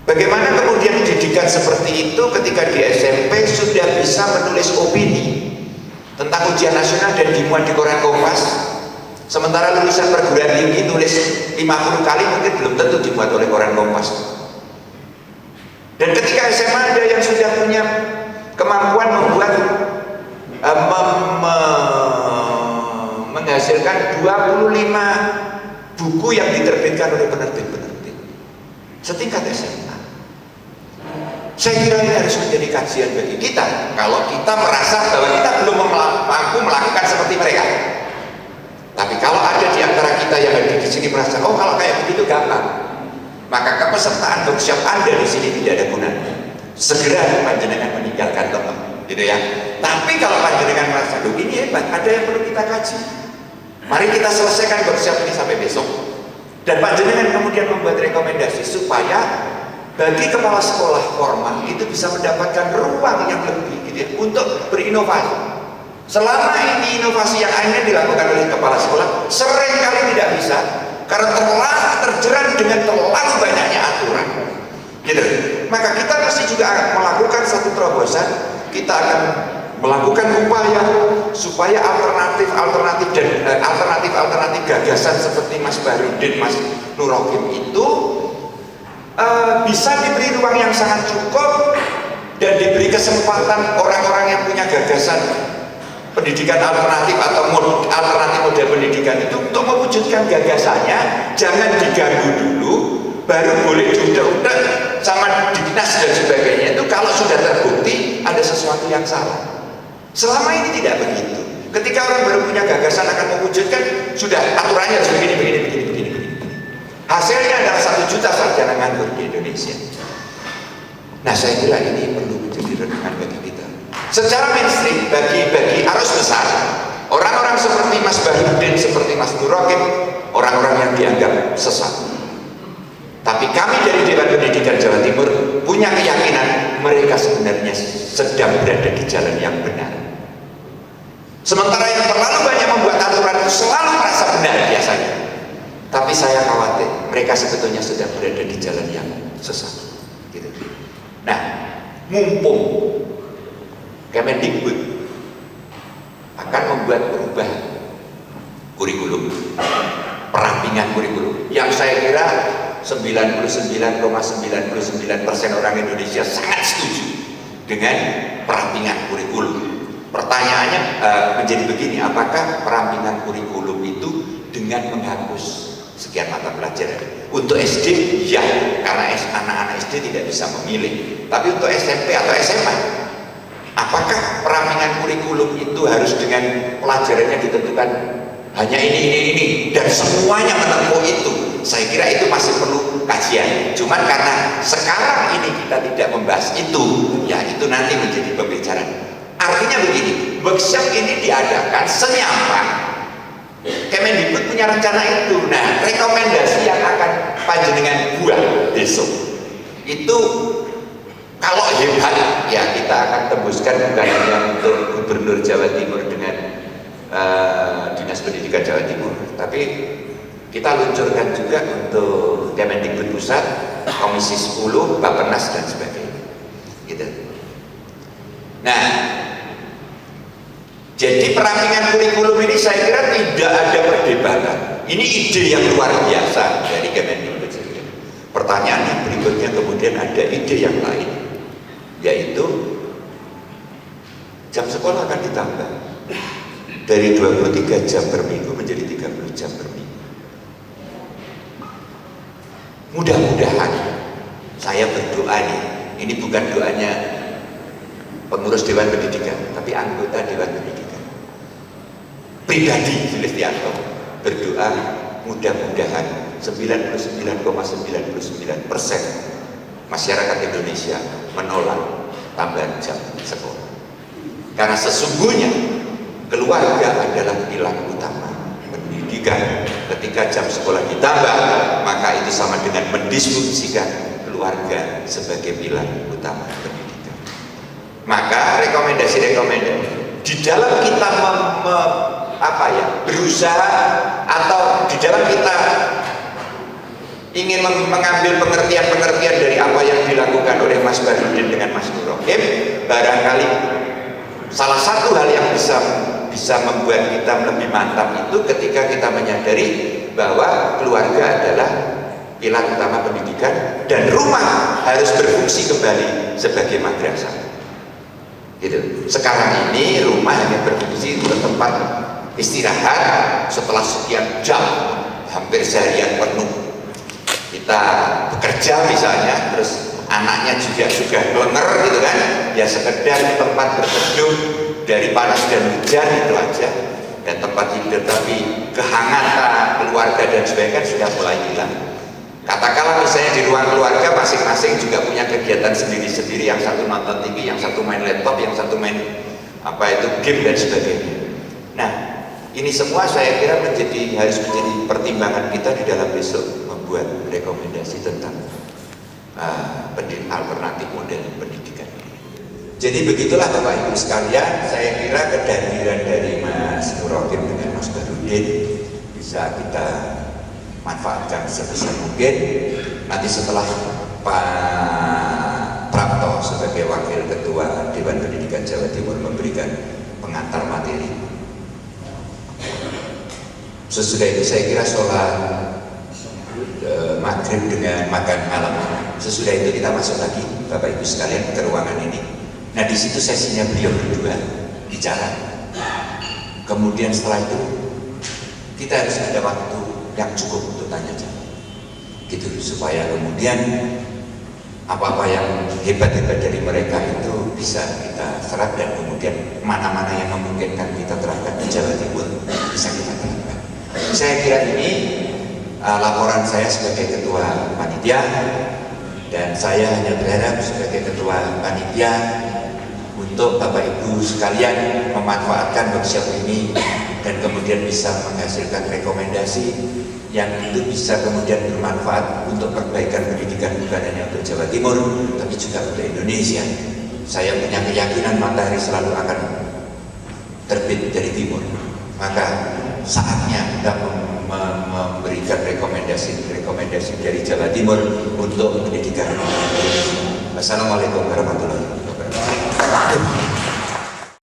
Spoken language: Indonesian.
Bagaimana kemudian didikan seperti itu ketika di SMP sudah bisa menulis opini tentang ujian nasional dan dimuat di koran Kompas, sementara lulusan perguruan tinggi nulis 50 kali mungkin belum tentu dimuat oleh koran Kompas. Dan ketika SMA ada yang sudah punya kemampuan membuat menghasilkan 25 buku yang diterbitkan oleh penerbit-penerbit setingkat SMA. Saya kira ini harus menjadi kajian bagi kita kalau kita merasa bahwa kita belum mampu melakukan seperti mereka. Tapi kalau ada di antara kita yang hadir di sini merasa, oh kalau kayak begitu gampang, maka kepesertaan workshop Anda di sini tidak ada gunanya. Segera panjenengan meninggalkan tempat, gitu ya. Tapi kalau panjenengan merasa, loh ini hebat, ada yang perlu kita kaji. Mari kita selesaikan workshop ini sampai besok. Dan panjenengan kemudian membuat rekomendasi supaya bagi kepala sekolah formal itu bisa mendapatkan ruang yang lebih gitu ya, untuk berinovasi. Selama ini inovasi yang akhirnya dilakukan oleh kepala sekolah seringkali tidak bisa karena terjerat dengan terlalu banyaknya aturan gitu. Maka kita mesti juga melakukan satu terobosan. Kita akan melakukan upaya supaya alternatif gagasan seperti Mas Barudin, Mas Nurokim itu bisa diberi ruang yang sangat cukup dan diberi kesempatan orang-orang yang punya gagasan pendidikan alternatif atau alternatif model pendidikan itu untuk mewujudkan gagasannya. Jangan diganggu dulu, baru boleh diudak-udak sama dinas dan sebagainya. Itu kalau sudah terbukti ada sesuatu yang salah. Selama ini tidak begitu. Ketika orang baru punya gagasan akan mewujudkan, sudah aturannya begini. Hasilnya adalah 1 juta sarjana nganggur di Indonesia. Nah, saya kira ini perlu menjadi renungan bagi kita. Secara mainstream, bagi arus besar, orang-orang seperti Mas Barudin, seperti Mas Nurokim, orang-orang yang dianggap sesat. Tapi kami dari Dewan Pendidikan Jawa Timur punya keyakinan mereka sebenarnya sedang berada di jalan yang benar. Sementara yang terlalu banyak membuat aturan itu selalu merasa benar biasanya. Tapi saya khawatir mereka sebetulnya sudah berada di jalan yang sesat. Gitu. Nah, mumpung Kemendikbud akan membuat perubahan kurikulum, perampingan kurikulum, yang saya kira 99,99% orang Indonesia sangat setuju dengan perampingan kurikulum. Pertanyaannya menjadi begini, apakah perampingan kurikulum itu dengan menghapus sekian mata pelajaran? Untuk SD, ya, karena anak-anak SD tidak bisa memilih. Tapi untuk SMP atau SMA, apakah perampingan kurikulum itu harus dengan pelajarannya ditentukan hanya ini, dan semuanya menempuh itu? Saya kira itu masih perlu kajian. Cuman karena sekarang ini kita tidak membahas itu, ya itu nanti menjadi pembicaraan. Artinya begini, workshop ini diadakan senyambang. Kemendikbud punya rencana itu. Nah, rekomendasi yang akan panjenengan buat besok itu kalau hebat, ya kita akan tembuskan bukan hanya untuk Gubernur Jawa Timur dengan Dinas Pendidikan Jawa Timur, tapi kita luncurkan juga untuk Kemendikbud Pusat, Komisi 10, Bappenas dan sebagainya. Gitu. Nah, jadi perampingan kurikulum ini saya kira tidak ada perdebatan. Ini ide yang luar biasa dari Kemendikbud. Pertanyaan yang berikutnya kemudian ada ide yang lain, yaitu jam sekolah akan ditambah dari 23 jam per minggu menjadi 30 jam per minggu. Mudah-mudahan, saya berdoa nih, ini bukan doanya pengurus Dewan Pendidikan, tapi anggota Dewan Pendidikan pribadi Sulistianto berdoa mudah-mudahan 99,99% masyarakat Indonesia menolak tambahan jam sekolah, karena sesungguhnya keluarga adalah pilar utama pendidikan. Ketika jam sekolah ditambah, maka itu sama dengan mendistribusikan keluarga sebagai pilar utama pendidikan. Maka rekomendasi di dalam kita berusaha atau di dalam kita ingin mengambil pengertian-pengertian dari apa yang dilakukan oleh Mas Barudin dengan Mas Nur Rohim, barangkali salah satu hal yang bisa membuat kita lebih mantap itu ketika kita menyadari bahwa keluarga adalah pilar utama pendidikan dan rumah harus berfungsi kembali sebagai madrasah. Gitu. Sekarang ini rumah hanya berfungsi untuk tempat istirahat setelah sekian jam, hampir seharian penuh. Kita bekerja misalnya, terus anaknya juga sudah lenger gitu kan, ya sekedar tempat berteduh dari panas dan hujan itu aja, dan tempat tidur, tapi kehangatan keluarga dan sebagainya kan sudah mulai hilang. Katakanlah misalnya di ruang keluarga masing-masing juga punya kegiatan sendiri-sendiri, yang satu nonton TV, yang satu main laptop, yang satu main game dan sebagainya. Nah, ini semua saya kira harus menjadi pertimbangan kita di dalam besok membuat rekomendasi tentang alternatif model pendidikan. Jadi begitulah Bapak Ibu sekalian, saya kira kehadiran dari Mas Nur Rohim dengan Mas Barudin bisa kita manfaatkan sebesar mungkin. Nanti setelah Pak Prapto sebagai Wakil Ketua Dewan Pendidikan Jawa Timur memberikan pengantar materi, sesudah itu saya kira sholat maghrib dengan makan malam. Sesudah itu kita masuk lagi Bapak Ibu sekalian ke ruangan ini. Nah, di situ sesinya beliau berdua bicara. Kemudian setelah itu kita harus ada waktu yang cukup untuk tanya jawab, gitu, supaya kemudian apa-apa yang hebat-hebat dari mereka itu bisa kita serap, dan kemudian mana-mana yang memungkinkan kita terapkan di Jawa Timur bisa kita terapkan. Saya kira ini laporan saya sebagai ketua panitia, dan saya hanya berharap sebagai ketua panitia untuk Bapak Ibu sekalian memanfaatkan workshop ini dan kemudian bisa menghasilkan rekomendasi yang itu bisa kemudian bermanfaat untuk perbaikan pendidikan, bukan hanya untuk Jawa Timur tapi juga untuk Indonesia. Saya punya keyakinan matahari selalu akan terbit dari timur, maka saatnya kita memberikan rekomendasi dari Jawa Timur untuk pendidikan Indonesia. Wassalamualaikum warahmatullahi wabarakatuh.